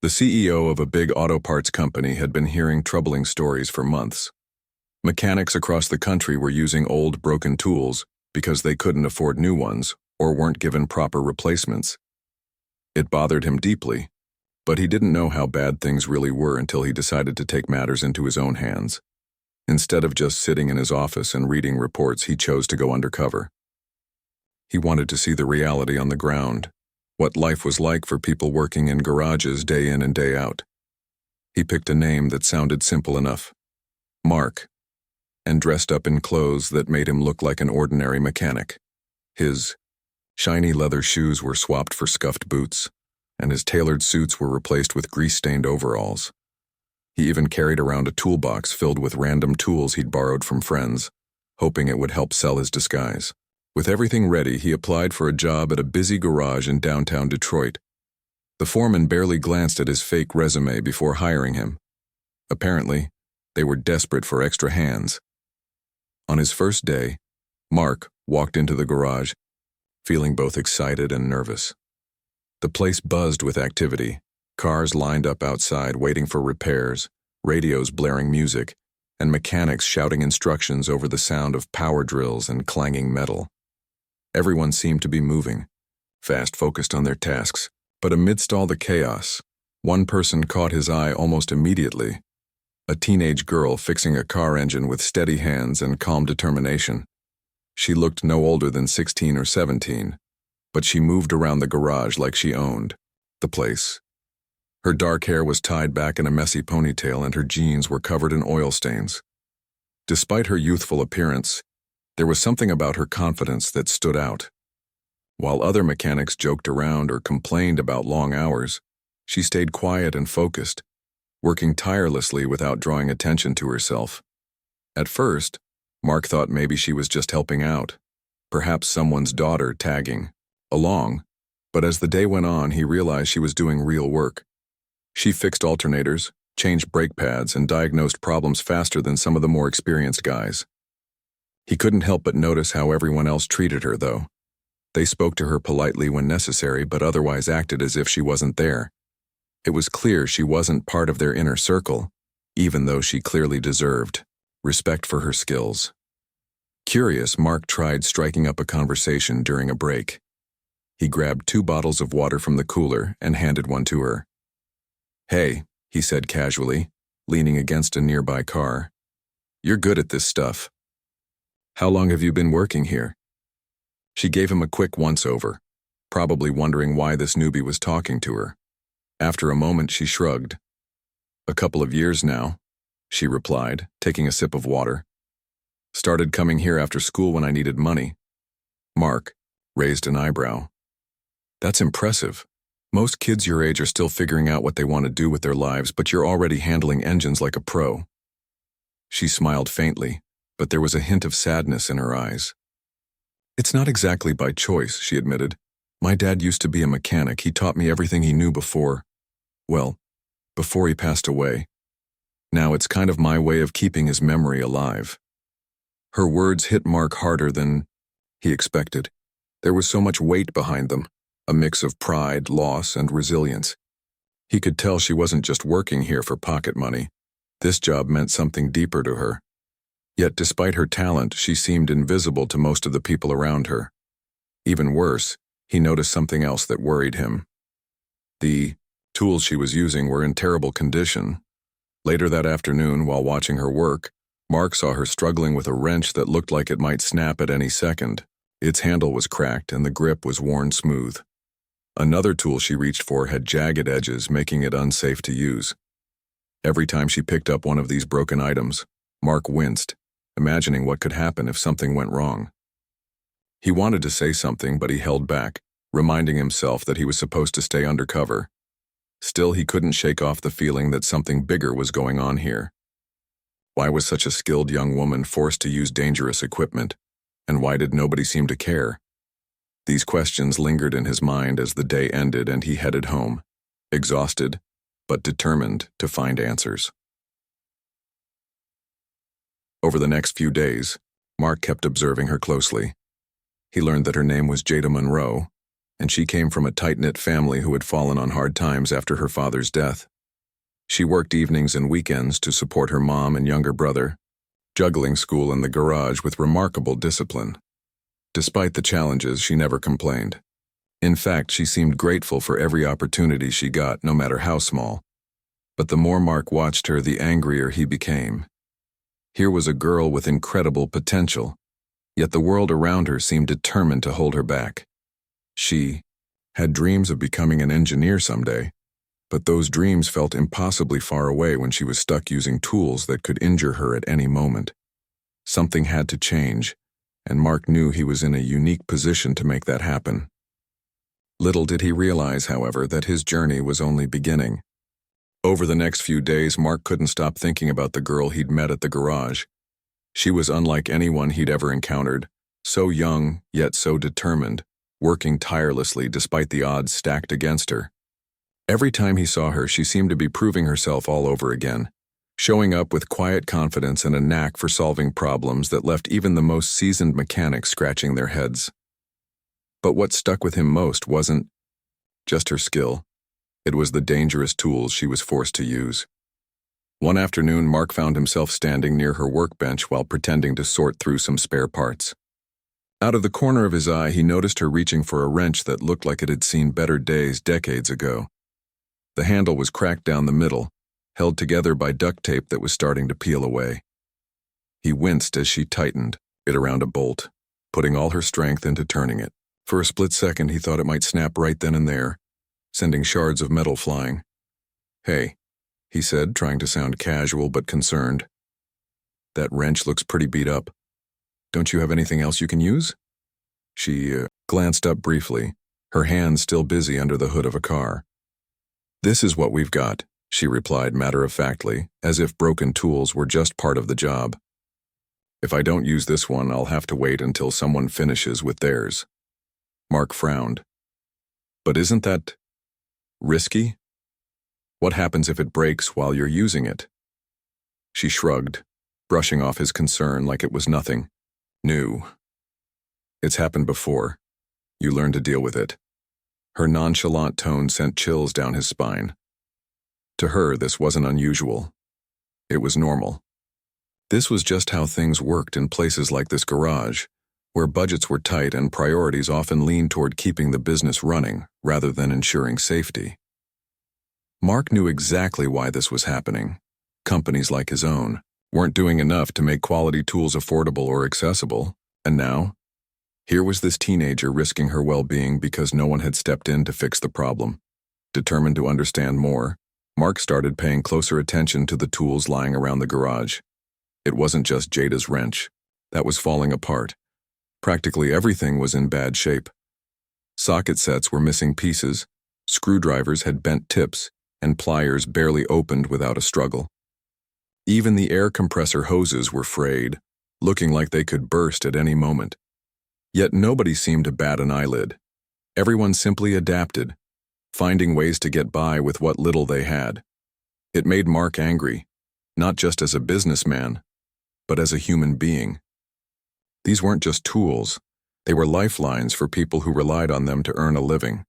The CEO of a big auto parts company had been hearing troubling stories for months. Mechanics across the country were using old, broken tools because they couldn't afford new ones or weren't given proper replacements. It bothered him deeply, but he didn't know how bad things really were until he decided to take matters into his own hands. Instead of just sitting in his office and reading reports, he chose to go undercover. He wanted to see the reality on the ground, what life was like for people working in garages day in and day out. He picked a name that sounded simple enough, Mark, and dressed up in clothes that made him look like an ordinary mechanic. His shiny leather shoes were swapped for scuffed boots, and his tailored suits were replaced with grease-stained overalls. He even carried around a toolbox filled with random tools he'd borrowed from friends, hoping it would help sell his disguise. With everything ready, he applied for a job at a busy garage in downtown Detroit. The foreman barely glanced at his fake resume before hiring him. Apparently, they were desperate for extra hands. On his first day, Mark walked into the garage, feeling both excited and nervous. The place buzzed with activity. Cars lined up outside waiting for repairs, radios blaring music, and mechanics shouting instructions over the sound of power drills and clanging metal. Everyone seemed to be moving, fast-focused on their tasks, but amidst all the chaos, one person caught his eye almost immediately. A teenage girl fixing a car engine with steady hands and calm determination. She looked no older than 16 or 17, but she moved around the garage like she owned the place. Her dark hair was tied back in a messy ponytail and her jeans were covered in oil stains. Despite her youthful appearance, there was something about her confidence that stood out. While other mechanics joked around or complained about long hours, she stayed quiet and focused, working tirelessly without drawing attention to herself. At first, Mark thought maybe she was just helping out, perhaps someone's daughter tagging along, but as the day went on, he realized she was doing real work. She fixed alternators, changed brake pads, and diagnosed problems faster than some of the more experienced guys. He couldn't help but notice how everyone else treated her, though. They spoke to her politely when necessary, but otherwise acted as if she wasn't there. It was clear she wasn't part of their inner circle, even though she clearly deserved respect for her skills. Curious, Mark tried striking up a conversation during a break. He grabbed 2 bottles of water from the cooler and handed one to her. "Hey," he said casually, leaning against a nearby car. "You're good at this stuff. How long have you been working here?" She gave him a quick once-over, probably wondering why this newbie was talking to her. After a moment, she shrugged. "A couple of years now," she replied, taking a sip of water. "Started coming here after school when I needed money." Mark raised an eyebrow. "That's impressive. Most kids your age are still figuring out what they want to do with their lives, but you're already handling engines like a pro." She smiled faintly, but there was a hint of sadness in her eyes. "It's not exactly by choice," she admitted. "My dad used to be a mechanic. He taught me everything he knew before he passed away. Now it's kind of my way of keeping his memory alive." Her words hit Mark harder than he expected. There was so much weight behind them, a mix of pride, loss, and resilience. He could tell she wasn't just working here for pocket money. This job meant something deeper to her. Yet despite her talent, she seemed invisible to most of the people around her. Even worse, he noticed something else that worried him. The tools she was using were in terrible condition. Later that afternoon, while watching her work, Mark saw her struggling with a wrench that looked like it might snap at any second. Its handle was cracked and the grip was worn smooth. Another tool she reached for had jagged edges, making it unsafe to use. Every time she picked up one of these broken items, Mark winced, imagining what could happen if something went wrong. He wanted to say something, but he held back, reminding himself that he was supposed to stay undercover. Still, he couldn't shake off the feeling that something bigger was going on here. Why was such a skilled young woman forced to use dangerous equipment? And why did nobody seem to care? These questions lingered in his mind as the day ended and he headed home, exhausted, but determined to find answers. Over the next few days, Mark kept observing her closely. He learned that her name was Jada Monroe, and she came from a tight-knit family who had fallen on hard times after her father's death. She worked evenings and weekends to support her mom and younger brother, juggling school and the garage with remarkable discipline. Despite the challenges, she never complained. In fact, she seemed grateful for every opportunity she got, no matter how small. But the more Mark watched her, the angrier he became. Here was a girl with incredible potential, yet the world around her seemed determined to hold her back. She had dreams of becoming an engineer someday, but those dreams felt impossibly far away when she was stuck using tools that could injure her at any moment. Something had to change, and Mark knew he was in a unique position to make that happen. Little did he realize, however, that his journey was only beginning. Over the next few days, Mark couldn't stop thinking about the girl he'd met at the garage. She was unlike anyone he'd ever encountered, so young, yet so determined, working tirelessly despite the odds stacked against her. Every time he saw her, she seemed to be proving herself all over again, showing up with quiet confidence and a knack for solving problems that left even the most seasoned mechanics scratching their heads. But what stuck with him most wasn't just her skill. It was the dangerous tools she was forced to use. One afternoon, Mark found himself standing near her workbench while pretending to sort through some spare parts. Out of the corner of his eye, he noticed her reaching for a wrench that looked like it had seen better days decades ago. The handle was cracked down the middle, held together by duct tape that was starting to peel away. He winced as she tightened it around a bolt, putting all her strength into turning it. For a split second, he thought it might snap right then and there, sending shards of metal flying. "Hey," he said, trying to sound casual but concerned. "That wrench looks pretty beat up. Don't you have anything else you can use?" She glanced up briefly, her hands still busy under the hood of a car. "This is what we've got," she replied matter-of-factly, as if broken tools were just part of the job. "If I don't use this one, I'll have to wait until someone finishes with theirs." Mark frowned. "But isn't that risky? What happens if it breaks while you're using it?" She shrugged, brushing off his concern like it was nothing new. "It's happened before. You learn to deal with it." Her nonchalant tone sent chills down his spine. To her, this wasn't unusual. It was normal. This was just how things worked in places like this garage, where budgets were tight and priorities often leaned toward keeping the business running rather than ensuring safety. Mark knew exactly why this was happening. Companies like his own weren't doing enough to make quality tools affordable or accessible, and now, here was this teenager risking her well-being because no one had stepped in to fix the problem. Determined to understand more, Mark started paying closer attention to the tools lying around the garage. It wasn't just Jada's wrench. That was falling apart. Practically everything was in bad shape. Socket sets were missing pieces, screwdrivers had bent tips, and pliers barely opened without a struggle. Even the air compressor hoses were frayed, looking like they could burst at any moment. Yet nobody seemed to bat an eyelid. Everyone simply adapted, finding ways to get by with what little they had. It made Mark angry, not just as a businessman, but as a human being. These weren't just tools, they were lifelines for people who relied on them to earn a living.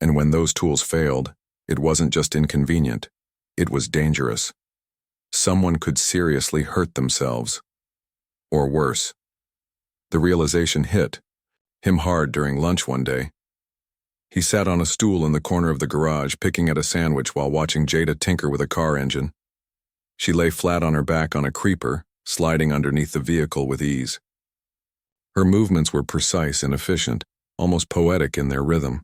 And when those tools failed, it wasn't just inconvenient, it was dangerous. Someone could seriously hurt themselves. Or worse. The realization hit him hard during lunch one day. He sat on a stool in the corner of the garage, picking at a sandwich while watching Jada tinker with a car engine. She lay flat on her back on a creeper, sliding underneath the vehicle with ease. Her movements were precise and efficient, almost poetic in their rhythm.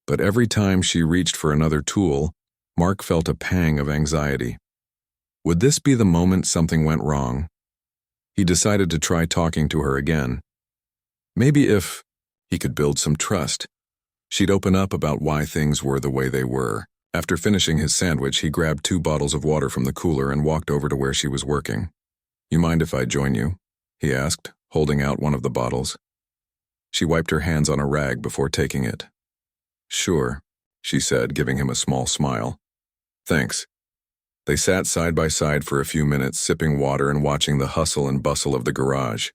But every time she reached for another tool, Mark felt a pang of anxiety. Would this be the moment something went wrong? He decided to try talking to her again. Maybe if he could build some trust, she'd open up about why things were the way they were. After finishing his sandwich, he grabbed 2 bottles of water from the cooler and walked over to where she was working. "You mind if I join you?" he asked, holding out one of the bottles. She wiped her hands on a rag before taking it. "Sure," she said, giving him a small smile. "Thanks." They sat side by side for a few minutes, sipping water and watching the hustle and bustle of the garage.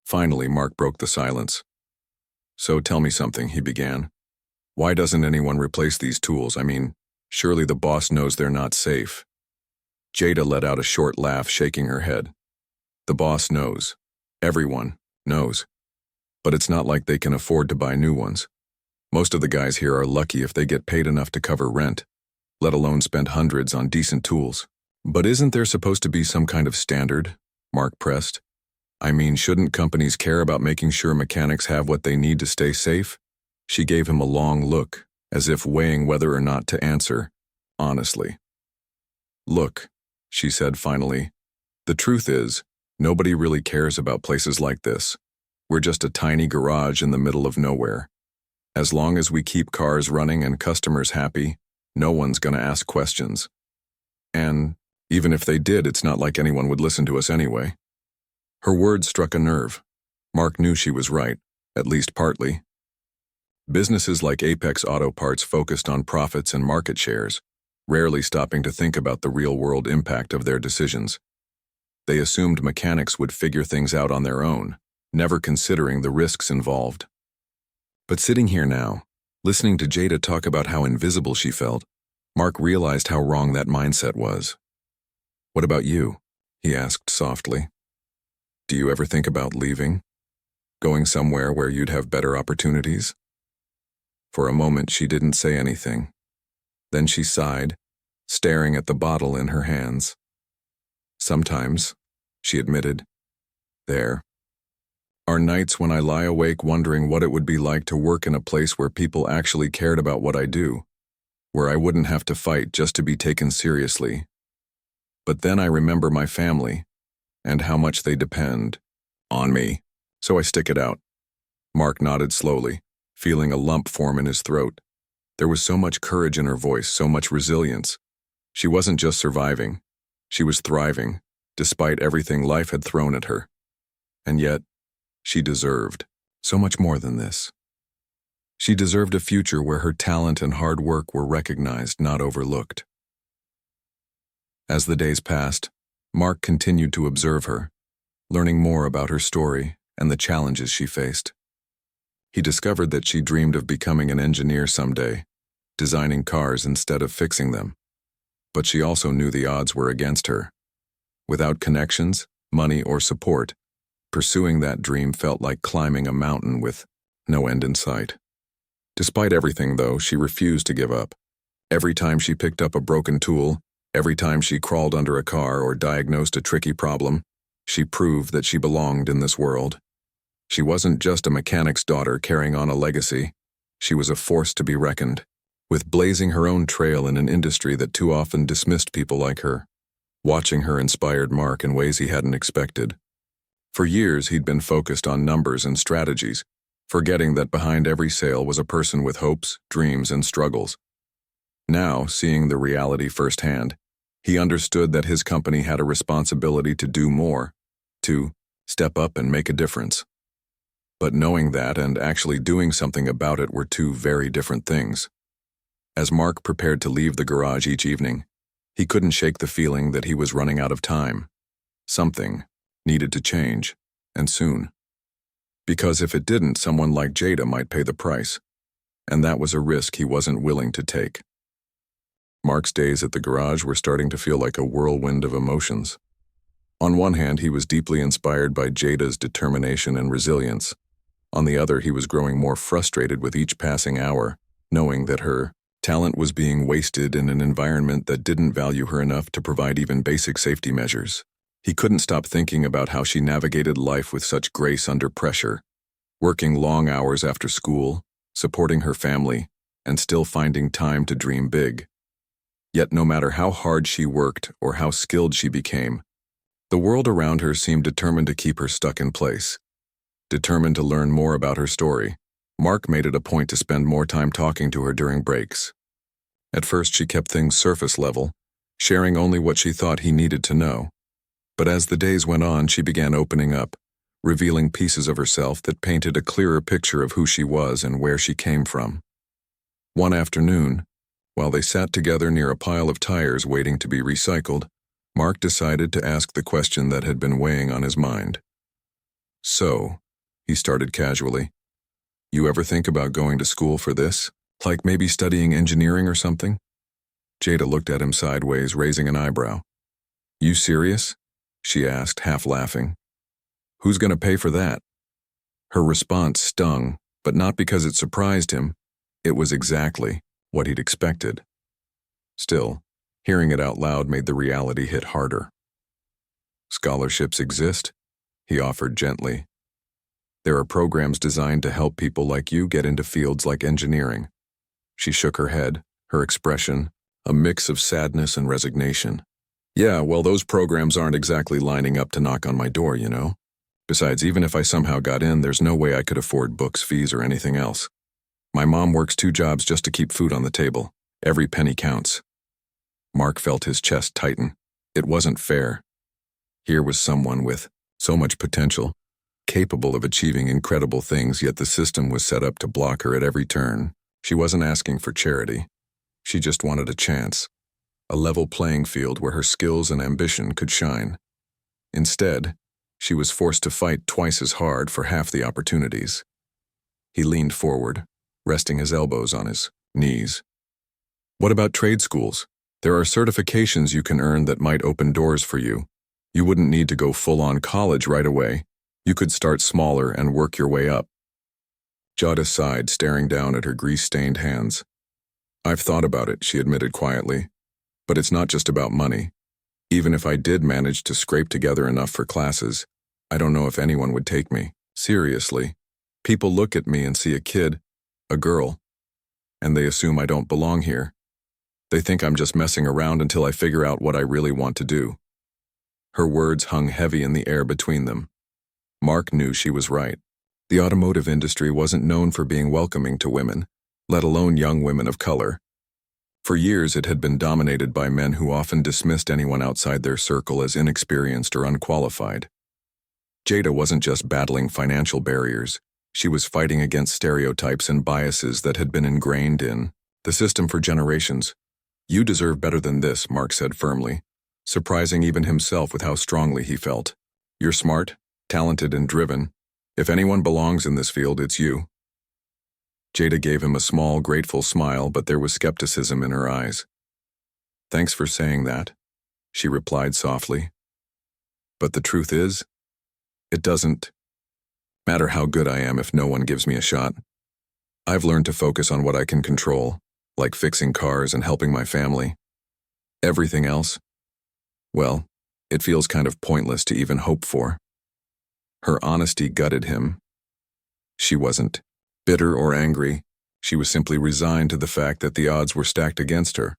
Finally, Mark broke the silence. "So tell me something," he began. "Why doesn't anyone replace these tools? I mean, surely the boss knows they're not safe." Jada let out a short laugh, shaking her head. "The boss knows. Everyone knows. But it's not like they can afford to buy new ones. Most of the guys here are lucky if they get paid enough to cover rent, let alone spend hundreds on decent tools." "But isn't there supposed to be some kind of standard?" Mark pressed. "I mean, shouldn't companies care about making sure mechanics have what they need to stay safe?" She gave him a long look, as if weighing whether or not to answer, honestly. "Look," she said finally, "the truth is, nobody really cares about places like this. We're just a tiny garage in the middle of nowhere. As long as we keep cars running and customers happy, no one's gonna ask questions. And even if they did, it's not like anyone would listen to us anyway." Her words struck a nerve. Mark knew she was right, at least partly. Businesses like Apex Auto Parts focused on profits and market shares, rarely stopping to think about the real-world impact of their decisions. They assumed mechanics would figure things out on their own, never considering the risks involved. But sitting here now, listening to Jada talk about how invisible she felt, Mark realized how wrong that mindset was. "What about you?" he asked softly. "Do you ever think about leaving? Going somewhere where you'd have better opportunities?" For a moment she didn't say anything. Then she sighed, staring at the bottle in her hands. "Sometimes," she admitted, "there are nights when I lie awake wondering what it would be like to work in a place where people actually cared about what I do, where I wouldn't have to fight just to be taken seriously. But then I remember my family, and how much they depend on me, so I stick it out." Mark nodded slowly, feeling a lump form in his throat. There was so much courage in her voice, so much resilience. She wasn't just surviving, she was thriving, despite everything life had thrown at her. And yet, she deserved so much more than this. She deserved a future where her talent and hard work were recognized, not overlooked. As the days passed, Mark continued to observe her, learning more about her story and the challenges she faced. He discovered that she dreamed of becoming an engineer someday, designing cars instead of fixing them. But she also knew the odds were against her. Without connections, money, or support, pursuing that dream felt like climbing a mountain with no end in sight. Despite everything, though, she refused to give up. Every time she picked up a broken tool, every time she crawled under a car or diagnosed a tricky problem, she proved that she belonged in this world. She wasn't just a mechanic's daughter carrying on a legacy. She was a force to be reckoned with, blazing her own trail in an industry that too often dismissed people like her. Watching her inspired Mark in ways he hadn't expected. For years, he'd been focused on numbers and strategies, forgetting that behind every sale was a person with hopes, dreams, and struggles. Now, seeing the reality firsthand, he understood that his company had a responsibility to do more, to step up and make a difference. But knowing that and actually doing something about it were two very different things. As Mark prepared to leave the garage each evening, he couldn't shake the feeling that he was running out of time. Something needed to change, and soon. Because if it didn't, someone like Jada might pay the price, and that was a risk he wasn't willing to take. Mark's days at the garage were starting to feel like a whirlwind of emotions. On one hand, he was deeply inspired by Jada's determination and resilience. On the other, he was growing more frustrated with each passing hour, knowing that her talent was being wasted in an environment that didn't value her enough to provide even basic safety measures. He couldn't stop thinking about how she navigated life with such grace under pressure, working long hours after school, supporting her family, and still finding time to dream big. Yet no matter how hard she worked or how skilled she became, the world around her seemed determined to keep her stuck in place. Determined to learn more about her story, Mark made it a point to spend more time talking to her during breaks. At first, she kept things surface level, sharing only what she thought he needed to know. But as the days went on, she began opening up, revealing pieces of herself that painted a clearer picture of who she was and where she came from. One afternoon, while they sat together near a pile of tires waiting to be recycled, Mark decided to ask the question that had been weighing on his mind. "So," he started casually, You ever think about going to school for this? Like maybe studying engineering or something? Jada looked at him sideways, raising an eyebrow. You serious? She asked, half laughing. Who's going to pay for that? Her response stung, but not because it surprised him. It was exactly what he'd expected. Still, hearing it out loud made the reality hit harder. Scholarships exist, he offered gently. There are programs designed to help people like you get into fields like engineering. She shook her head, her expression a mix of sadness and resignation. Yeah, well, those programs aren't exactly lining up to knock on my door, you know? Besides, even if I somehow got in, there's no way I could afford books, fees, or anything else. My mom works 2 jobs just to keep food on the table. Every penny counts. Mark felt his chest tighten. It wasn't fair. Here was someone with so much potential, capable of achieving incredible things, yet the system was set up to block her at every turn. She wasn't asking for charity. She just wanted a chance, a level playing field where her skills and ambition could shine. Instead, she was forced to fight twice as hard for half the opportunities. He leaned forward, resting his elbows on his knees. What about trade schools? There are certifications you can earn that might open doors for you. You wouldn't need to go full-on college right away. You could start smaller and work your way up. Jada sighed, staring down at her grease-stained hands. I've thought about it, she admitted quietly. But it's not just about money. Even if I did manage to scrape together enough for classes, I don't know if anyone would take me. Seriously. People look at me and see a kid, a girl, and they assume I don't belong here. They think I'm just messing around until I figure out what I really want to do. Her words hung heavy in the air between them. Mark knew she was right. The automotive industry wasn't known for being welcoming to women, let alone young women of color. For years, it had been dominated by men who often dismissed anyone outside their circle as inexperienced or unqualified. Jada wasn't just battling financial barriers. She was fighting against stereotypes and biases that had been ingrained in the system for generations. You deserve better than this, Mark said firmly, surprising even himself with how strongly he felt. You're smart, talented, and driven. If anyone belongs in this field, it's you. Jada gave him a small, grateful smile, but there was skepticism in her eyes. Thanks for saying that, she replied softly. But the truth is, it doesn't matter how good I am if no one gives me a shot. I've learned to focus on what I can control, like fixing cars and helping my family. Everything else, well, it feels kind of pointless to even hope for. Her honesty gutted him. She wasn't bitter or angry. She was simply resigned to the fact that the odds were stacked against her.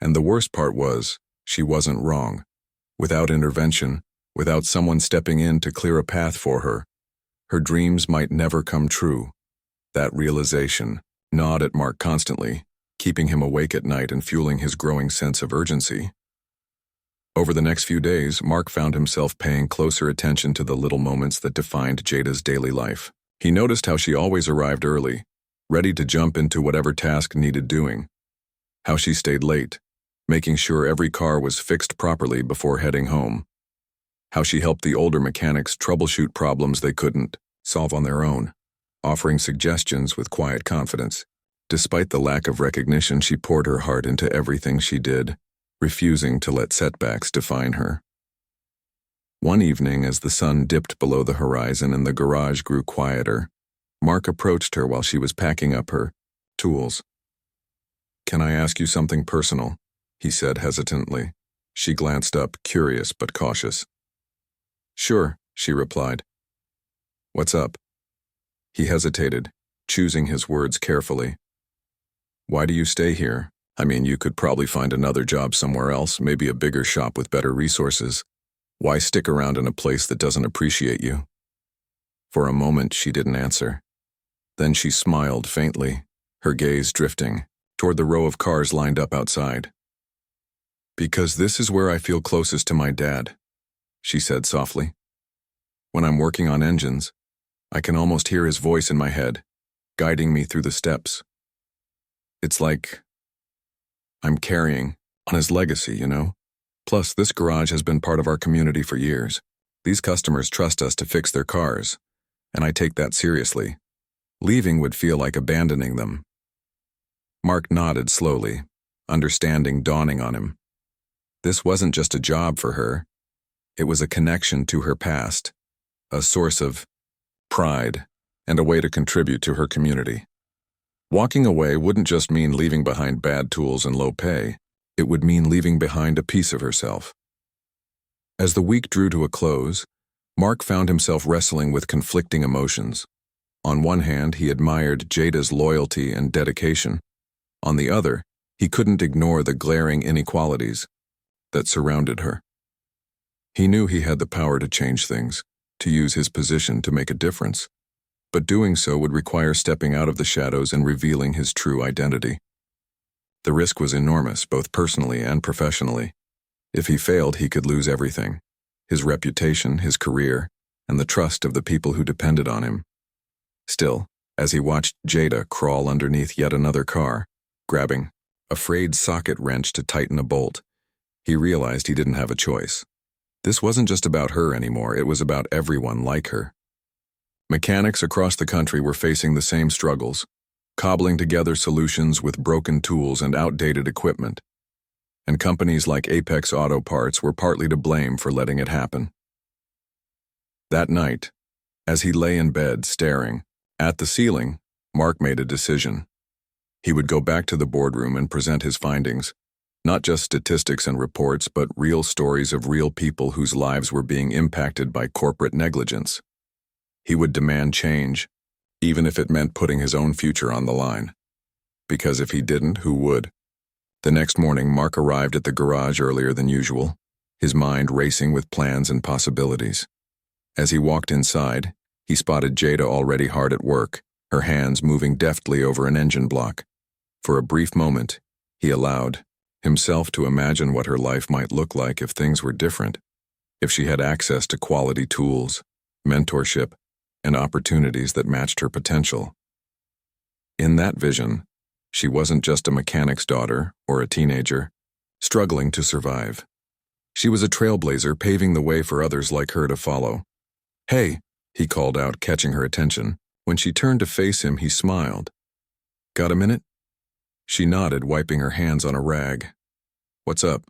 And the worst part was, she wasn't wrong. Without intervention, without someone stepping in to clear a path for her, her dreams might never come true. That realization gnawed at Mark constantly, keeping him awake at night and fueling his growing sense of urgency. Over the next few days, Mark found himself paying closer attention to the little moments that defined Jada's daily life. He noticed how she always arrived early, ready to jump into whatever task needed doing. How she stayed late, making sure every car was fixed properly before heading home. How she helped the older mechanics troubleshoot problems they couldn't solve on their own, offering suggestions with quiet confidence. Despite the lack of recognition, she poured her heart into everything she did, refusing to let setbacks define her. One evening, as the sun dipped below the horizon and the garage grew quieter, Mark approached her while she was packing up her tools. "Can I ask you something personal?" he said hesitantly. She glanced up, curious but cautious. "Sure," she replied. "What's up?" He hesitated, choosing his words carefully. "Why do you stay here? I mean, you could probably find another job somewhere else, maybe a bigger shop with better resources. Why stick around in a place that doesn't appreciate you?" For a moment, she didn't answer. Then she smiled faintly, her gaze drifting toward the row of cars lined up outside. "Because this is where I feel closest to my dad," she said softly. "When I'm working on engines, I can almost hear his voice in my head, guiding me through the steps. It's like I'm carrying on his legacy, you know? Plus, this garage has been part of our community for years. These customers trust us to fix their cars, and I take that seriously. Leaving would feel like abandoning them. Mark nodded slowly, understanding dawning on him. This wasn't just a job for her. It was a connection to her past, a source of pride, and a way to contribute to her community. Walking away wouldn't just mean leaving behind bad tools and low pay. It would mean leaving behind a piece of herself. As the week drew to a close, Mark found himself wrestling with conflicting emotions. On one hand, he admired Jada's loyalty and dedication. On the other, he couldn't ignore the glaring inequalities that surrounded her. He knew he had the power to change things, to use his position to make a difference. But doing so would require stepping out of the shadows and revealing his true identity. The risk was enormous, both personally and professionally. If he failed, he could lose everything: his reputation, his career, and the trust of the people who depended on him. Still, as he watched Jada crawl underneath yet another car, grabbing a frayed socket wrench to tighten a bolt, he realized he didn't have a choice. This wasn't just about her anymore, it was about everyone like her. Mechanics across the country were facing the same struggles, cobbling together solutions with broken tools and outdated equipment. And companies like Apex Auto Parts were partly to blame for letting it happen. That night, as he lay in bed staring at the ceiling, Mark made a decision. He would go back to the boardroom and present his findings, not just statistics and reports, but real stories of real people whose lives were being impacted by corporate negligence. He would demand change, even if it meant putting his own future on the line. Because if he didn't, who would? The next morning, Mark arrived at the garage earlier than usual, his mind racing with plans and possibilities. As he walked inside, he spotted Jada already hard at work, her hands moving deftly over an engine block. For a brief moment, he allowed himself to imagine what her life might look like if things were different, if she had access to quality tools, mentorship, and opportunities that matched her potential. In that vision, she wasn't just a mechanic's daughter or a teenager, struggling to survive. She was a trailblazer paving the way for others like her to follow. "Hey," he called out, catching her attention. When she turned to face him, he smiled. "Got a minute?" She nodded, wiping her hands on a rag. "What's up?"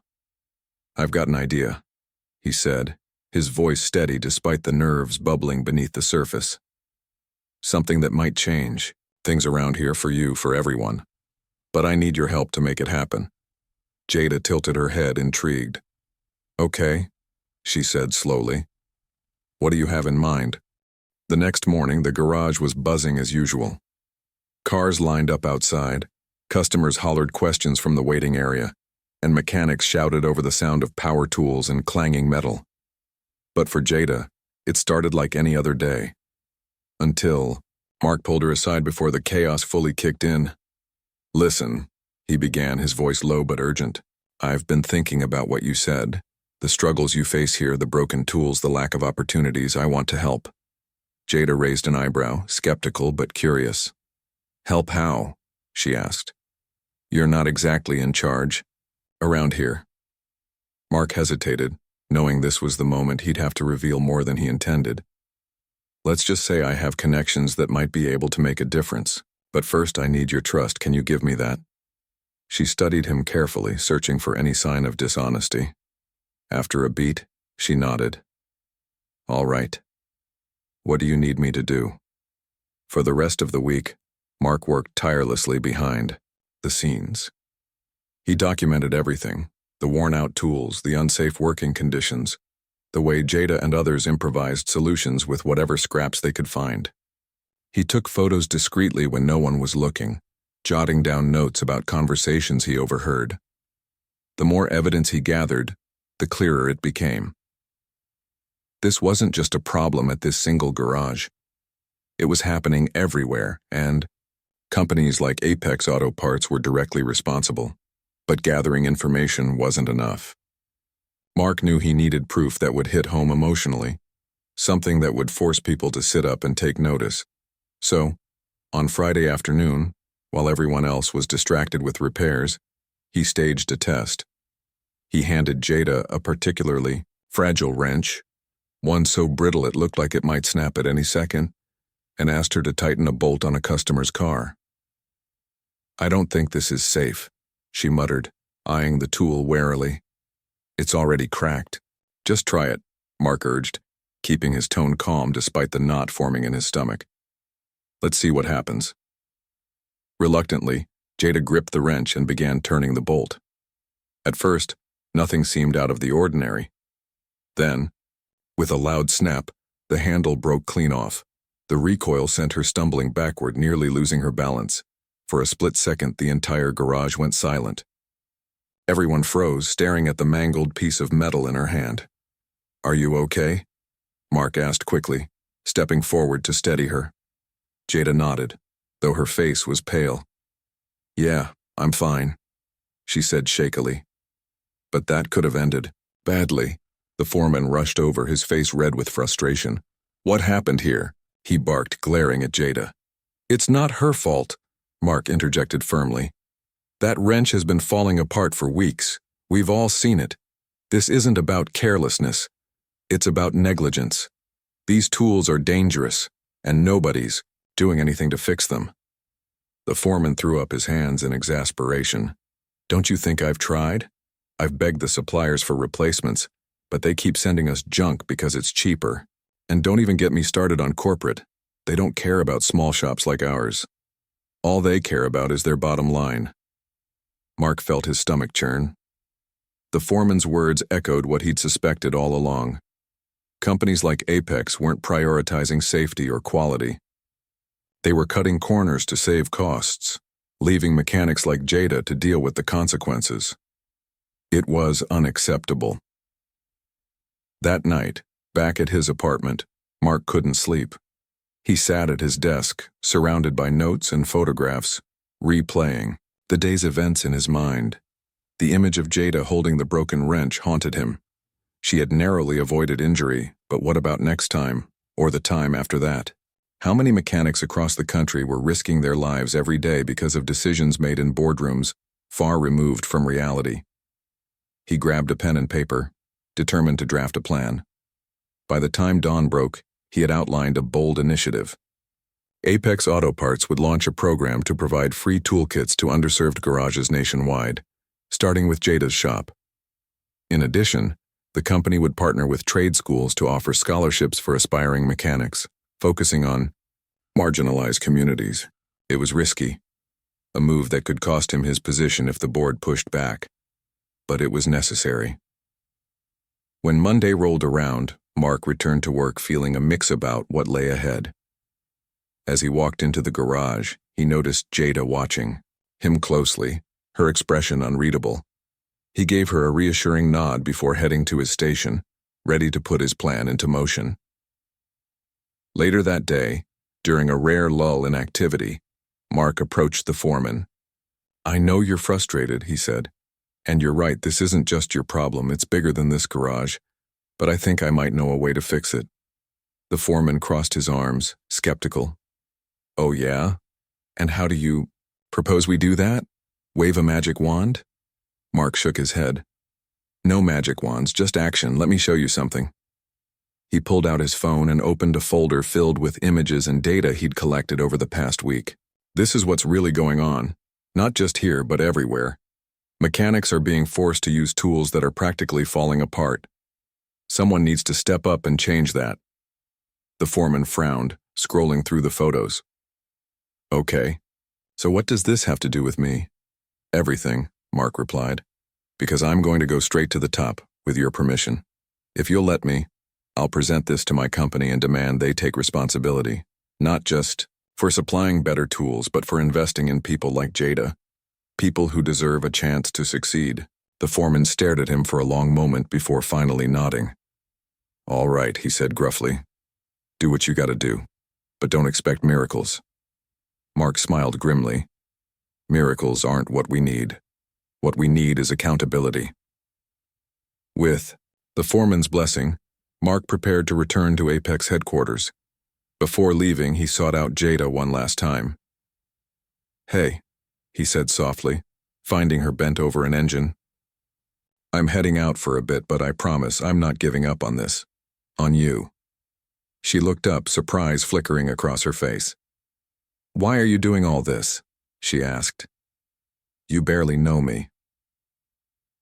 "I've got an idea," he said, his voice steady despite the nerves bubbling beneath the surface. "Something that might change things around here for you, for everyone. But I need your help to make it happen." Jada tilted her head, intrigued. "Okay," she said slowly. "What do you have in mind?" The next morning, the garage was buzzing as usual. Cars lined up outside, customers hollered questions from the waiting area, and mechanics shouted over the sound of power tools and clanging metal. But for Jada, it started like any other day. Until Mark pulled her aside before the chaos fully kicked in. "Listen," he began, his voice low but urgent. "I've been thinking about what you said. The struggles you face here, the broken tools, the lack of opportunities. I want to help." Jada raised an eyebrow, skeptical but curious. "Help how?" she asked. "You're not exactly in charge around here." Mark hesitated, knowing this was the moment he'd have to reveal more than he intended. "Let's just say I have connections that might be able to make a difference. But first I need your trust. Can you give me that?" She studied him carefully, searching for any sign of dishonesty. After a beat, she nodded. "All right. What do you need me to do?" For the rest of the week, Mark worked tirelessly behind the scenes. He documented everything: the worn-out tools, the unsafe working conditions, the way Jada and others improvised solutions with whatever scraps they could find. He took photos discreetly when no one was looking, jotting down notes about conversations he overheard. The more evidence he gathered, the clearer it became. This wasn't just a problem at this single garage. It was happening everywhere, and companies like Apex Auto Parts were directly responsible. But gathering information wasn't enough. Mark knew he needed proof that would hit home emotionally, something that would force people to sit up and take notice. So, on Friday afternoon, while everyone else was distracted with repairs, he staged a test. He handed Jada a particularly fragile wrench, one so brittle it looked like it might snap at any second. and asked her to tighten a bolt on a customer's car. "I don't think this is safe," she muttered, eyeing the tool warily. "It's already cracked." "Just try it," Mark urged, keeping his tone calm despite the knot forming in his stomach. "Let's see what happens." Reluctantly, Jada gripped the wrench and began turning the bolt. At first, nothing seemed out of the ordinary. Then, with a loud snap, the handle broke clean off. The recoil sent her stumbling backward, nearly losing her balance. For a split second, the entire garage went silent. Everyone froze, staring at the mangled piece of metal in her hand. "Are you okay?" Mark asked quickly, stepping forward to steady her. Jada nodded, though her face was pale. "Yeah, I'm fine," she said shakily. But that could have ended badly. The foreman rushed over, his face red with frustration. "What happened here?" he barked, glaring at Jada. "It's not her fault," Mark interjected firmly. "That wrench has been falling apart for weeks. We've all seen it. This isn't about carelessness. It's about negligence. These tools are dangerous, and nobody's doing anything to fix them." The foreman threw up his hands in exasperation. "Don't you think I've tried? I've begged the suppliers for replacements, but they keep sending us junk because it's cheaper. And don't even get me started on corporate. They don't care about small shops like ours. All they care about is their bottom line." Mark felt his stomach churn. The foreman's words echoed what he'd suspected all along. Companies like Apex weren't prioritizing safety or quality. They were cutting corners to save costs, leaving mechanics like Jada to deal with the consequences. It was unacceptable. That night, back at his apartment, Mark couldn't sleep. He sat at his desk, surrounded by notes and photographs, replaying the day's events in his mind. The image of Jada holding the broken wrench haunted him. She had narrowly avoided injury, but what about next time, or the time after that? How many mechanics across the country were risking their lives every day because of decisions made in boardrooms far removed from reality? He grabbed a pen and paper, determined to draft a plan. By the time dawn broke, he had outlined a bold initiative. Apex Auto Parts would launch a program to provide free toolkits to underserved garages nationwide, starting with Jada's shop. In addition, the company would partner with trade schools to offer scholarships for aspiring mechanics, focusing on marginalized communities. It was risky, a move that could cost him his position if the board pushed back. But it was necessary. When Monday rolled around, Mark returned to work feeling a mix about what lay ahead. As he walked into the garage, he noticed Jada watching him closely, her expression unreadable. He gave her a reassuring nod before heading to his station, ready to put his plan into motion. Later that day, during a rare lull in activity, Mark approached the foreman. "I know you're frustrated," he said. "And you're right, this isn't just your problem, it's bigger than this garage. But I think I might know a way to fix it." The foreman crossed his arms, skeptical. "Oh yeah? And how do you propose we do that? Wave a magic wand?" Mark shook his head. "No magic wands, just action. Let me show you something." He pulled out his phone and opened a folder filled with images and data he'd collected over the past week. "This is what's really going on. Not just here, but everywhere. Mechanics are being forced to use tools that are practically falling apart. Someone needs to step up and change that." The foreman frowned, scrolling through the photos. "Okay, so what does this have to do with me?" "Everything," Mark replied, "because I'm going to go straight to the top, with your permission. If you'll let me, I'll present this to my company and demand they take responsibility, not just for supplying better tools, but for investing in people like Jada, people who deserve a chance to succeed." The foreman stared at him for a long moment before finally nodding. "All right," he said gruffly. "Do what you gotta do, but don't expect miracles." Mark smiled grimly. "Miracles aren't what we need. What we need is accountability." With the foreman's blessing, Mark prepared to return to Apex headquarters. Before leaving, he sought out Jada one last time. "Hey," he said softly, finding her bent over an engine. "I'm heading out for a bit, but I promise I'm not giving up on this. On you." She looked up, surprise flickering across her face. "Why are you doing all this?" she asked. "You barely know me."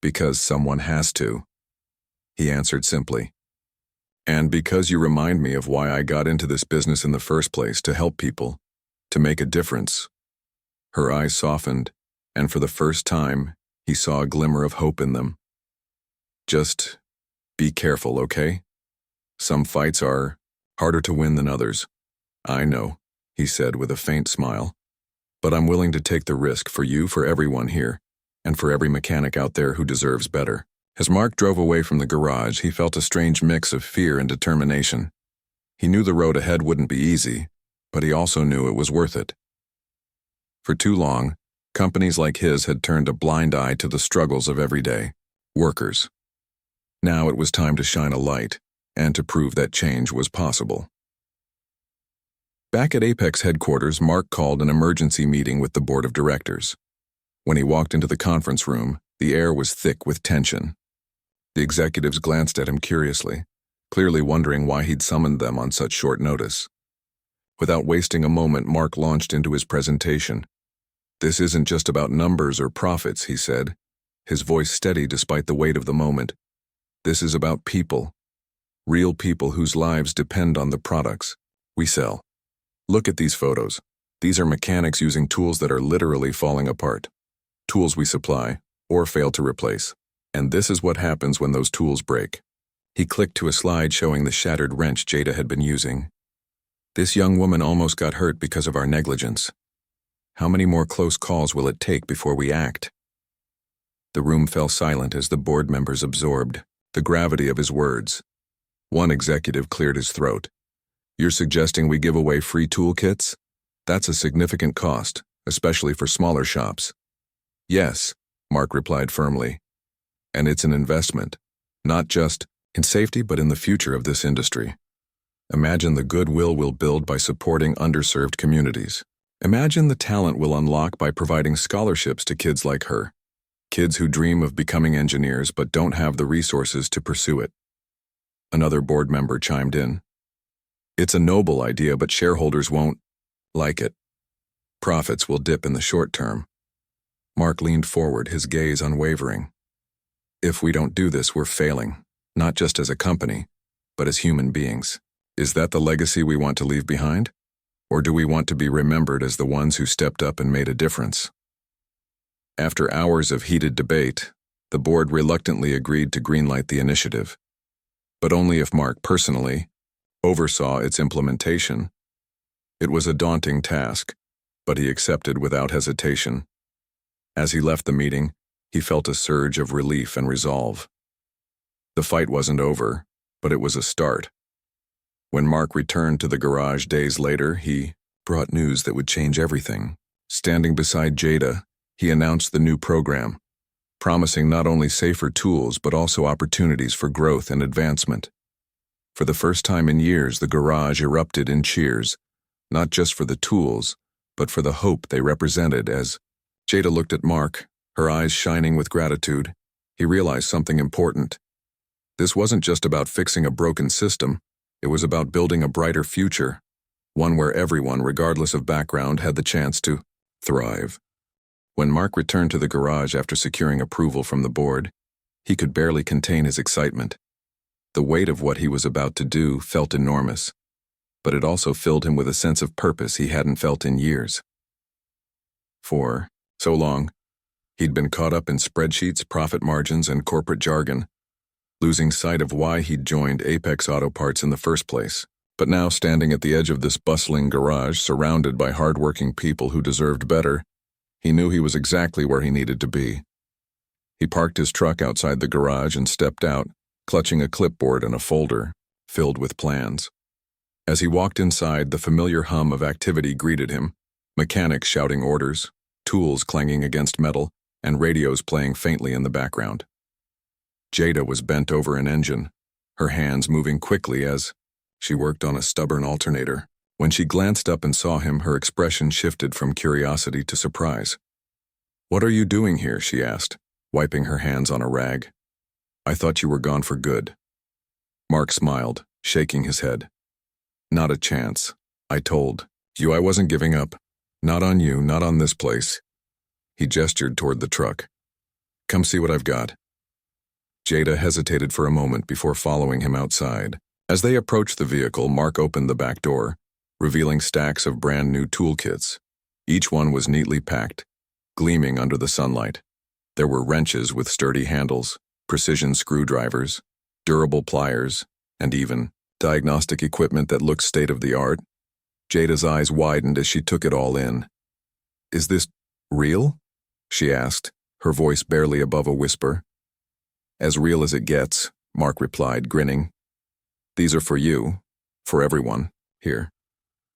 "Because someone has to," he answered simply. "And because you remind me of why I got into this business in the first place, to help people, to make a difference." Her eyes softened, and for the first time, he saw a glimmer of hope in them. "Just be careful, okay? Some fights are harder to win than others." "I know," he said with a faint smile. "But I'm willing to take the risk for you, for everyone here, and for every mechanic out there who deserves better." As Mark drove away from the garage, he felt a strange mix of fear and determination. He knew the road ahead wouldn't be easy, but he also knew it was worth it. For too long, companies like his had turned a blind eye to the struggles of everyday workers. Now it was time to shine a light, and to prove that change was possible. Back at Apex headquarters, Mark called an emergency meeting with the board of directors. When he walked into the conference room, the air was thick with tension. The executives glanced at him curiously, clearly wondering why he'd summoned them on such short notice. Without wasting a moment, Mark launched into his presentation. "This isn't just about numbers or profits," he said, his voice steady despite the weight of the moment. "This is about people. Real people whose lives depend on the products we sell. Look at these photos. These are mechanics using tools that are literally falling apart. Tools we supply, or fail to replace. And this is what happens when those tools break." He clicked to a slide showing the shattered wrench Jada had been using. "This young woman almost got hurt because of our negligence. How many more close calls will it take before we act?" The room fell silent as the board members absorbed the gravity of his words. One executive cleared his throat. "You're suggesting we give away free toolkits? That's a significant cost, especially for smaller shops." "Yes," Mark replied firmly. "And it's an investment, not just in safety but in the future of this industry. Imagine the goodwill we'll build by supporting underserved communities. Imagine the talent we'll unlock by providing scholarships to kids like her. Kids who dream of becoming engineers but don't have the resources to pursue it." Another board member chimed in. "It's a noble idea, but shareholders won't like it. Profits will dip in the short term." Mark leaned forward, his gaze unwavering. "If we don't do this, we're failing, not just as a company, but as human beings. Is that the legacy we want to leave behind? Or do we want to be remembered as the ones who stepped up and made a difference?" After hours of heated debate, the board reluctantly agreed to greenlight the initiative, but only if Mark personally oversaw its implementation. It was a daunting task, but he accepted without hesitation. As he left the meeting, he felt a surge of relief and resolve. The fight wasn't over, but it was a start. When Mark returned to the garage days later, he brought news that would change everything. Standing beside Jada, he announced the new program, promising not only safer tools but also opportunities for growth and advancement. For the first time in years, the garage erupted in cheers, not just for the tools, but for the hope they represented. As Jada looked at Mark, her eyes shining with gratitude, he realized something important. This wasn't just about fixing a broken system, it was about building a brighter future, one where everyone, regardless of background, had the chance to thrive. When Mark returned to the garage after securing approval from the board, he could barely contain his excitement. The weight of what he was about to do felt enormous, but it also filled him with a sense of purpose he hadn't felt in years. For so long, he'd been caught up in spreadsheets, profit margins, and corporate jargon, losing sight of why he'd joined Apex Auto Parts in the first place. But now, standing at the edge of this bustling garage, surrounded by hardworking people who deserved better, he knew he was exactly where he needed to be. He parked his truck outside the garage and stepped out, clutching a clipboard and a folder filled with plans. As he walked inside, the familiar hum of activity greeted him, mechanics shouting orders, tools clanging against metal, and radios playing faintly in the background. Jada was bent over an engine, her hands moving quickly as she worked on a stubborn alternator. When she glanced up and saw him, her expression shifted from curiosity to surprise. "What are you doing here?" she asked, wiping her hands on a rag. "I thought you were gone for good." Mark smiled, shaking his head. Not a chance. I told you I wasn't giving up. Not on you, not on this place. He gestured toward the truck. Come see what I've got. Jada hesitated for a moment before following him outside. As they approached the vehicle, Mark opened the back door, revealing stacks of brand new toolkits. Each one was neatly packed, gleaming under the sunlight. There were wrenches with sturdy handles, precision screwdrivers, durable pliers, and even diagnostic equipment that looked state-of-the-art. Jada's eyes widened as she took it all in. Is this real? She asked, her voice barely above a whisper. As real as it gets, Mark replied, grinning. These are for you, for everyone, here.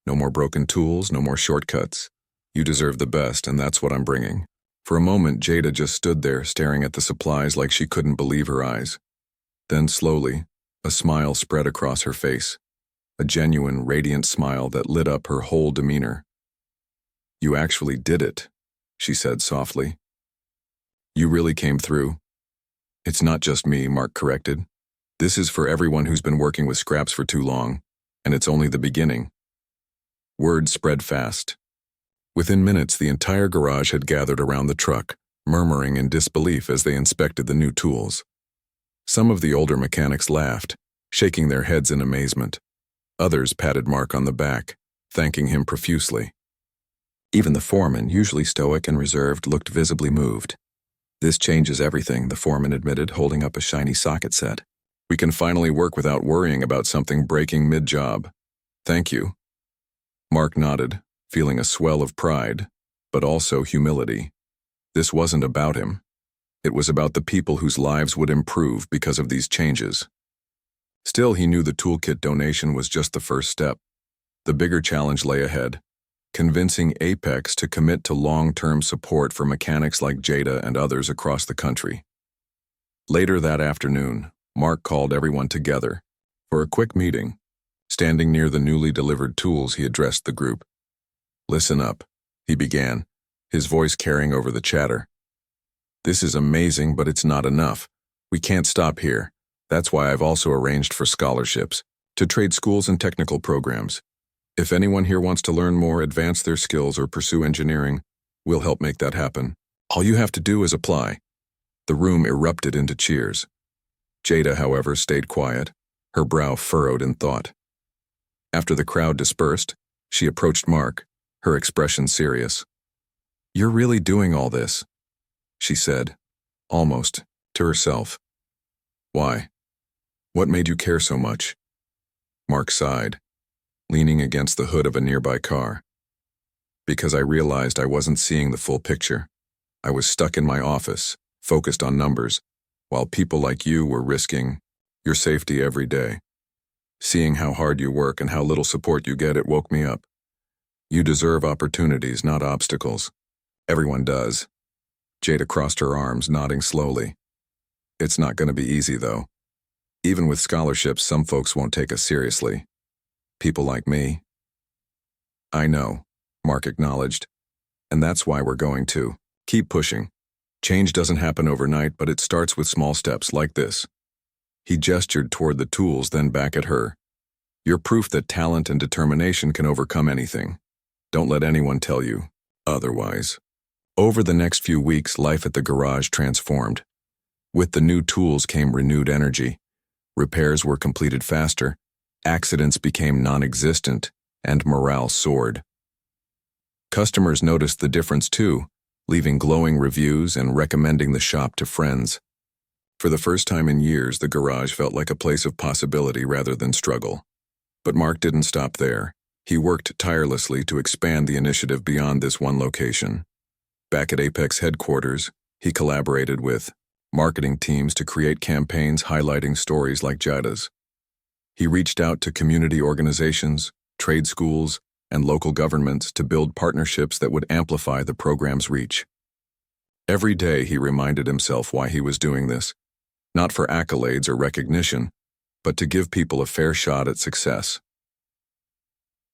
No more broken tools, no more shortcuts. You deserve the best, and that's what I'm bringing. For a moment, Jada just stood there, staring at the supplies like she couldn't believe her eyes. Then slowly, a smile spread across her face, a genuine, radiant smile that lit up her whole demeanor. You actually did it, she said softly. You really came through. It's not just me, Mark corrected. This is for everyone who's been working with scraps for too long, and it's only the beginning. Word spread fast. Within minutes, the entire garage had gathered around the truck, murmuring in disbelief as they inspected the new tools. Some of the older mechanics laughed, shaking their heads in amazement. Others patted Mark on the back, thanking him profusely. Even the foreman, usually stoic and reserved, looked visibly moved. This changes everything, the foreman admitted, holding up a shiny socket set. We can finally work without worrying about something breaking mid-job. Thank you. Mark nodded, feeling a swell of pride, but also humility. This wasn't about him. It was about the people whose lives would improve because of these changes. Still, he knew the toolkit donation was just the first step. The bigger challenge lay ahead, convincing Apex to commit to long-term support for mechanics like Jada and others across the country. Later that afternoon, Mark called everyone together for a quick meeting. Standing near the newly delivered tools, he addressed the group. Listen up, he began, his voice carrying over the chatter. This is amazing, but it's not enough. We can't stop here. That's why I've also arranged for scholarships to trade schools and technical programs. If anyone here wants to learn more, advance their skills, or pursue engineering, we'll help make that happen. All you have to do is apply. The room erupted into cheers. Jada, however, stayed quiet, her brow furrowed in thought. After the crowd dispersed, she approached Mark, her expression serious. You're really doing all this, she said, almost to herself. Why? What made you care so much? Mark sighed, leaning against the hood of a nearby car. Because I realized I wasn't seeing the full picture. I was stuck in my office, focused on numbers, while people like you were risking your safety every day. Seeing how hard you work and how little support you get, it woke me up. You deserve opportunities, not obstacles. Everyone does. Jada crossed her arms, nodding slowly. It's not going to be easy, though. Even with scholarships, some folks won't take us seriously. People like me. I know, Mark acknowledged. And that's why we're going to keep pushing. Change doesn't happen overnight, but it starts with small steps like this. He gestured toward the tools, then back at her. You're proof that talent and determination can overcome anything. Don't let anyone tell you otherwise. Over the next few weeks, life at the garage transformed. With the new tools came renewed energy. Repairs were completed faster, accidents became non-existent, and morale soared. Customers noticed the difference too, leaving glowing reviews and recommending the shop to friends. For the first time in years, the garage felt like a place of possibility rather than struggle. But Mark didn't stop there. He worked tirelessly to expand the initiative beyond this one location. Back at Apex headquarters, he collaborated with marketing teams to create campaigns highlighting stories like Jada's. He reached out to community organizations, trade schools, and local governments to build partnerships that would amplify the program's reach. Every day he reminded himself why he was doing this, not for accolades or recognition, but to give people a fair shot at success.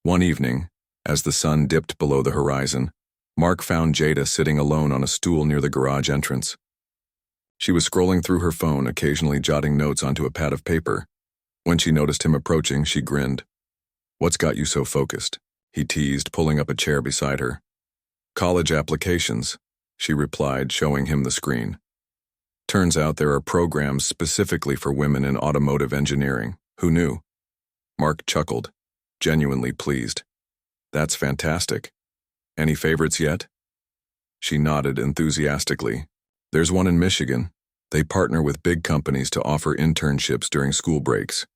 One evening, as the sun dipped below the horizon, Mark found Jada sitting alone on a stool near the garage entrance. She was scrolling through her phone, occasionally jotting notes onto a pad of paper. When she noticed him approaching, she grinned. What's got you so focused? He teased, pulling up a chair beside her. College applications, she replied, showing him the screen. Turns out there are programs specifically for women in automotive engineering. Who knew? Mark chuckled, genuinely pleased. That's fantastic. Any favorites yet? She nodded enthusiastically. There's one in Michigan. They partner with big companies to offer internships during school breaks.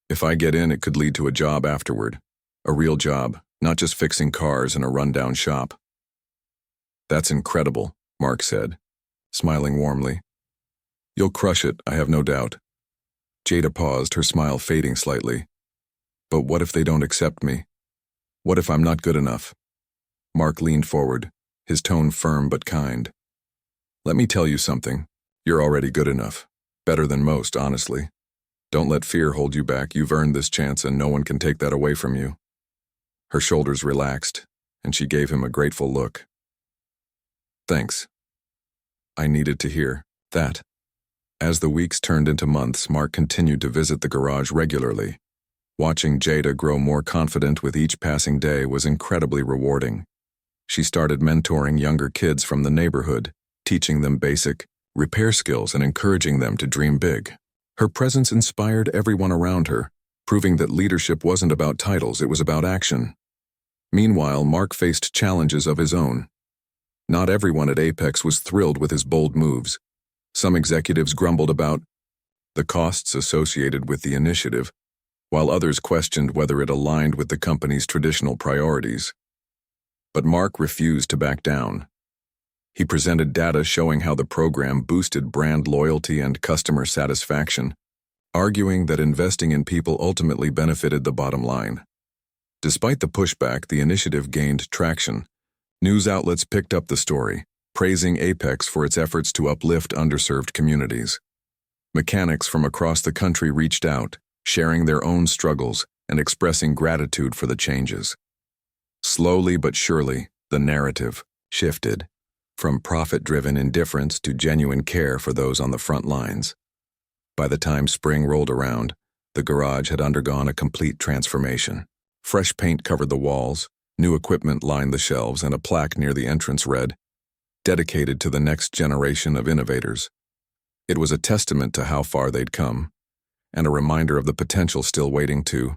If I get in, it could lead to a job afterward. A real job, not just fixing cars in a rundown shop. That's incredible, Mark said, smiling warmly. You'll crush it, I have no doubt. Jada paused, her smile fading slightly. But what if they don't accept me? What if I'm not good enough? Mark leaned forward, his tone firm but kind. Let me tell you something. You're already good enough. Better than most, honestly. Don't let fear hold you back. You've earned this chance and no one can take that away from you. Her shoulders relaxed, and she gave him a grateful look. Thanks. I needed to hear that. As the weeks turned into months, Mark continued to visit the garage regularly. Watching Jada grow more confident with each passing day was incredibly rewarding. She started mentoring younger kids from the neighborhood, teaching them basic repair skills and encouraging them to dream big. Her presence inspired everyone around her, proving that leadership wasn't about titles, it was about action. Meanwhile, Mark faced challenges of his own. Not everyone at Apex was thrilled with his bold moves. Some executives grumbled about the costs associated with the initiative, while others questioned whether it aligned with the company's traditional priorities. But Mark refused to back down. He presented data showing how the program boosted brand loyalty and customer satisfaction, arguing that investing in people ultimately benefited the bottom line. Despite the pushback, the initiative gained traction. News outlets picked up the story, praising Apex for its efforts to uplift underserved communities. Mechanics from across the country reached out, sharing their own struggles and expressing gratitude for the changes. Slowly but surely, the narrative shifted, from profit-driven indifference to genuine care for those on the front lines. By the time spring rolled around, the garage had undergone a complete transformation. Fresh paint covered the walls, new equipment lined the shelves, and a plaque near the entrance read, "Dedicated to the next generation of innovators." It was a testament to how far they'd come, and a reminder of the potential still waiting to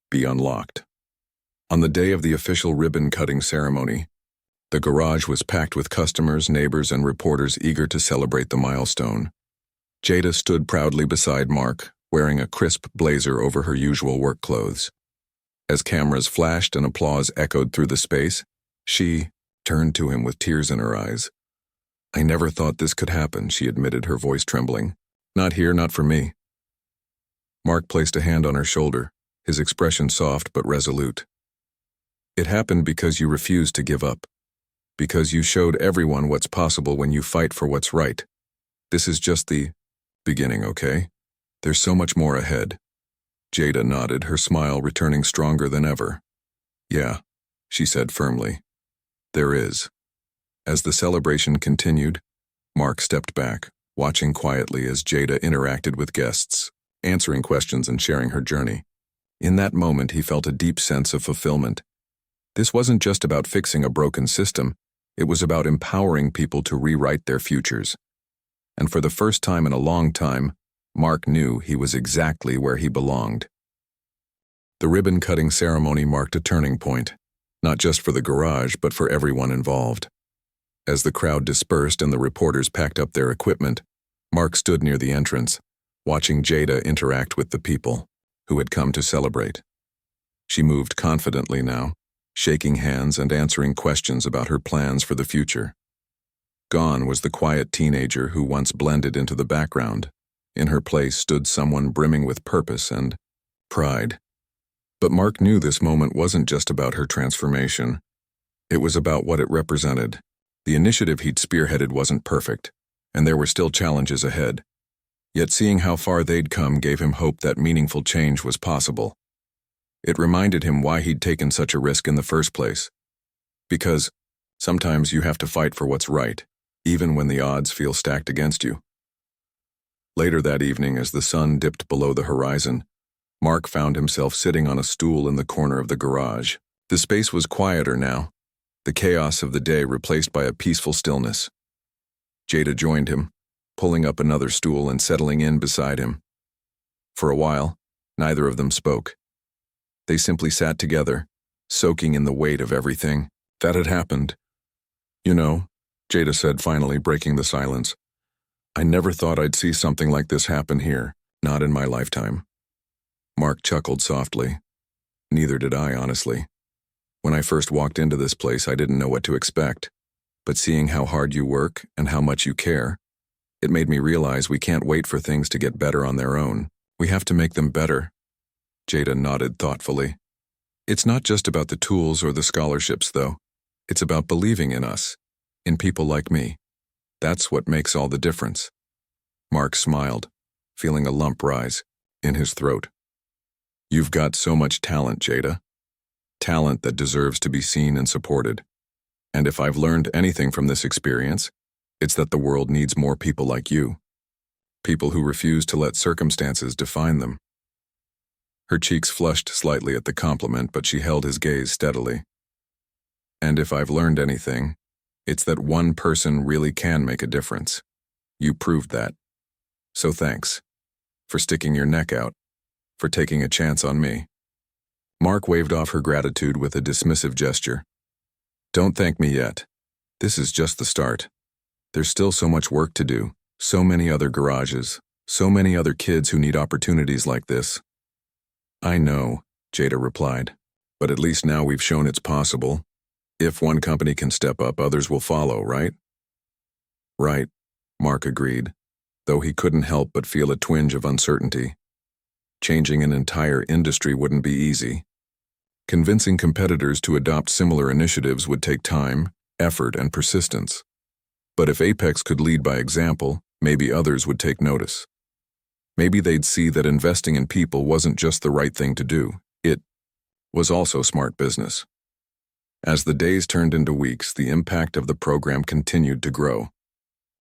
be unlocked. On the day of the official ribbon-cutting ceremony, the garage was packed with customers, neighbors, and reporters eager to celebrate the milestone. Jada stood proudly beside Mark, wearing a crisp blazer over her usual work clothes. As cameras flashed and applause echoed through the space, she turned to him with tears in her eyes. "I never thought this could happen," she admitted, her voice trembling. "Not here, not for me." Mark placed a hand on her shoulder, his expression soft but resolute. "It happened because you refused to give up. Because you showed everyone what's possible when you fight for what's right. This is just the beginning, okay? There's so much more ahead." Jada nodded, her smile returning stronger than ever. "Yeah," she said firmly. "There is." As the celebration continued, Mark stepped back, watching quietly as Jada interacted with guests, answering questions and sharing her journey. In that moment, he felt a deep sense of fulfillment. This wasn't just about fixing a broken system, it was about empowering people to rewrite their futures. And for the first time in a long time, Mark knew he was exactly where he belonged. The ribbon-cutting ceremony marked a turning point, not just for the garage, but for everyone involved. As the crowd dispersed and the reporters packed up their equipment, Mark stood near the entrance, watching Jada interact with the people who had come to celebrate. She moved confidently now, shaking hands and answering questions about her plans for the future. Gone was the quiet teenager who once blended into the background. In her place stood someone brimming with purpose and pride. But Mark knew this moment wasn't just about her transformation. It was about what it represented. The initiative he'd spearheaded wasn't perfect, and there were still challenges ahead. Yet seeing how far they'd come gave him hope that meaningful change was possible. It reminded him why he'd taken such a risk in the first place. Because sometimes you have to fight for what's right, even when the odds feel stacked against you. Later that evening, as the sun dipped below the horizon, Mark found himself sitting on a stool in the corner of the garage. The space was quieter now, the chaos of the day replaced by a peaceful stillness. Jada joined him, pulling up another stool and settling in beside him. For a while, neither of them spoke. They simply sat together, soaking in the weight of everything that had happened. "You know," Jada said, finally breaking the silence, "I never thought I'd see something like this happen here, not in my lifetime." Mark chuckled softly. "Neither did I, honestly. When I first walked into this place, I didn't know what to expect. But seeing how hard you work and how much you care, it made me realize we can't wait for things to get better on their own. We have to make them better." Jada nodded thoughtfully. "It's not just about the tools or the scholarships, though. It's about believing in us, in people like me. That's what makes all the difference." Mark smiled, feeling a lump rise in his throat. "You've got so much talent, Jada. Talent that deserves to be seen and supported. And if I've learned anything from this experience, it's that the world needs more people like you. People who refuse to let circumstances define them." Her cheeks flushed slightly at the compliment, but she held his gaze steadily. "And if I've learned anything, it's that one person really can make a difference. You proved that. So thanks. For sticking your neck out. For taking a chance on me." Mark waved off her gratitude with a dismissive gesture. "Don't thank me yet. This is just the start. There's still so much work to do, so many other garages, so many other kids who need opportunities like this." "I know," Jada replied, "but at least now we've shown it's possible. If one company can step up, others will follow, right?" "Right," Mark agreed, though he couldn't help but feel a twinge of uncertainty. Changing an entire industry wouldn't be easy. Convincing competitors to adopt similar initiatives would take time, effort, and persistence. But if Apex could lead by example, maybe others would take notice. Maybe they'd see that investing in people wasn't just the right thing to do, it was also smart business. As the days turned into weeks, the impact of the program continued to grow.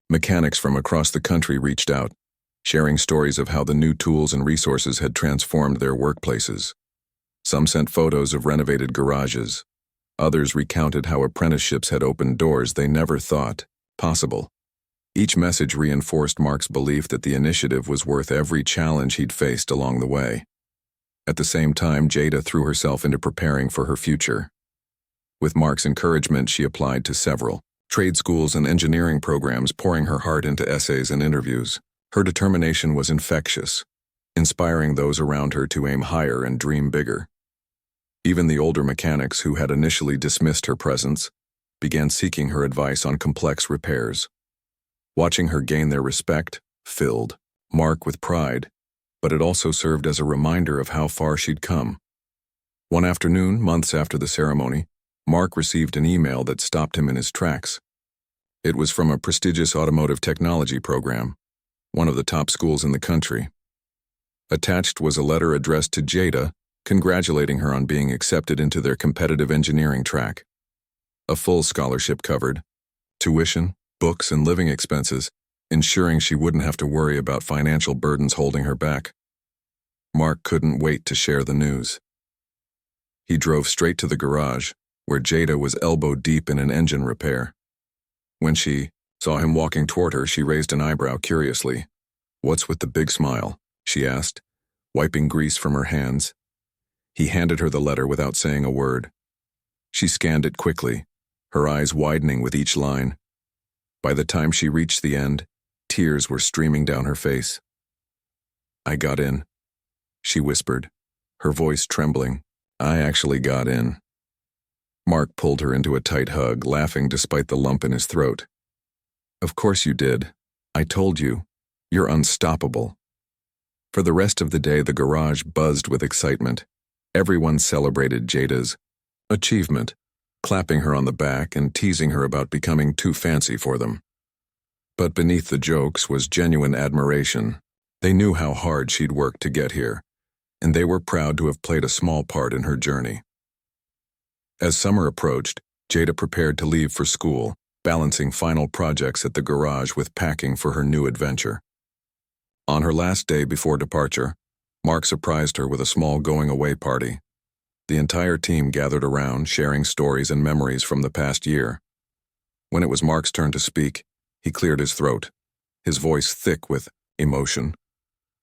Mechanics from across the country reached out, sharing stories of how the new tools and resources had transformed their workplaces. Some sent photos of renovated garages. Others recounted how apprenticeships had opened doors they never thought possible. Each message reinforced Mark's belief that the initiative was worth every challenge he'd faced along the way. At the same time, Jada threw herself into preparing for her future. With Mark's encouragement, she applied to several trade schools and engineering programs, pouring her heart into essays and interviews. Her determination was infectious, inspiring those around her to aim higher and dream bigger. Even the older mechanics who had initially dismissed her presence began seeking her advice on complex repairs. Watching her gain their respect filled Mark with pride, but it also served as a reminder of how far she'd come. One afternoon, months after the ceremony, Mark received an email that stopped him in his tracks. It was from a prestigious automotive technology program, one of the top schools in the country. Attached was a letter addressed to Jada, congratulating her on being accepted into their competitive engineering track. A full scholarship covered tuition, books, and living expenses, ensuring she wouldn't have to worry about financial burdens holding her back. Mark couldn't wait to share the news. He drove straight to the garage, where Jada was elbow-deep in an engine repair. When she saw him walking toward her, she raised an eyebrow curiously. "What's with the big smile?" she asked, wiping grease from her hands. He handed her the letter without saying a word. She scanned it quickly, her eyes widening with each line. By the time she reached the end, tears were streaming down her face. "I got in," she whispered, her voice trembling. "I actually got in." Mark pulled her into a tight hug, laughing despite the lump in his throat. "Of course you did. I told you. You're unstoppable." For the rest of the day, the garage buzzed with excitement. Everyone celebrated Jada's achievement, clapping her on the back and teasing her about becoming too fancy for them. But beneath the jokes was genuine admiration. They knew how hard she'd worked to get here, and they were proud to have played a small part in her journey. As summer approached, Jada prepared to leave for school, balancing final projects at the garage with packing for her new adventure. On her last day before departure, Mark surprised her with a small going-away party. The entire team gathered around, sharing stories and memories from the past year. When it was Mark's turn to speak, he cleared his throat, his voice thick with emotion.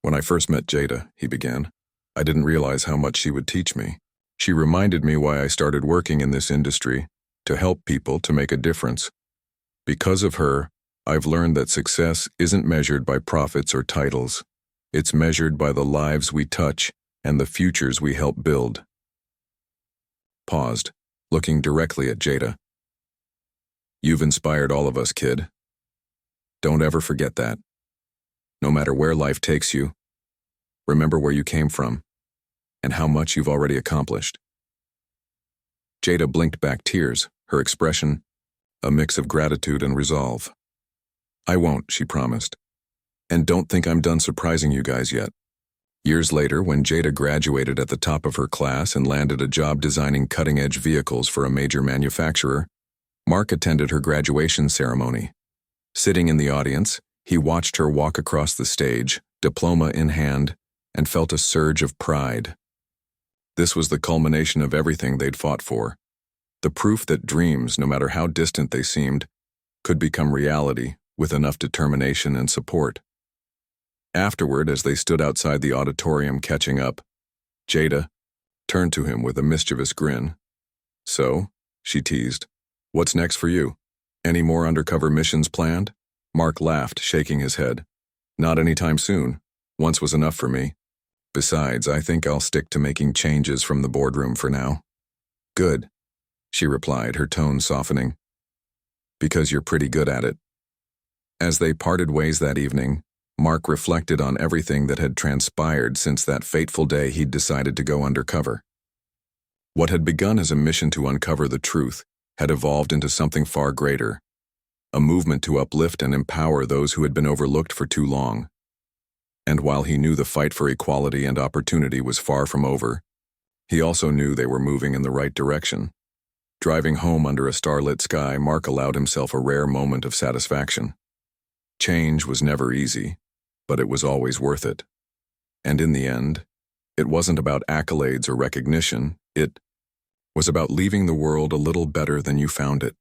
"When I first met Jada," he began, "I didn't realize how much she would teach me. She reminded me why I started working in this industry, to help people, to make a difference. Because of her, I've learned that success isn't measured by profits or titles. It's measured by the lives we touch and the futures we help build." Paused, looking directly at Jada. "You've inspired all of us, kid. Don't ever forget that. No matter where life takes you, remember where you came from and how much you've already accomplished." Jada blinked back tears, her expression a mix of gratitude and resolve. "I won't," she promised. "And don't think I'm done surprising you guys yet." Years later, when Jada graduated at the top of her class and landed a job designing cutting-edge vehicles for a major manufacturer, Mark attended her graduation ceremony. Sitting in the audience, he watched her walk across the stage, diploma in hand, and felt a surge of pride. This was the culmination of everything they'd fought for. The proof that dreams, no matter how distant they seemed, could become reality with enough determination and support. Afterward, as they stood outside the auditorium catching up, Jada turned to him with a mischievous grin. "So," she teased, "what's next for you? Any more undercover missions planned?" Mark laughed, shaking his head. "Not anytime soon. Once was enough for me. Besides, I think I'll stick to making changes from the boardroom for now." "Good," she replied, her tone softening. "Because you're pretty good at it." As they parted ways that evening, Mark reflected on everything that had transpired since that fateful day he'd decided to go undercover. What had begun as a mission to uncover the truth had evolved into something far greater, a movement to uplift and empower those who had been overlooked for too long. And while he knew the fight for equality and opportunity was far from over, he also knew they were moving in the right direction. Driving home under a starlit sky, Mark allowed himself a rare moment of satisfaction. Change was never easy, but it was always worth it. And in the end, it wasn't about accolades or recognition, it was about leaving the world a little better than you found it.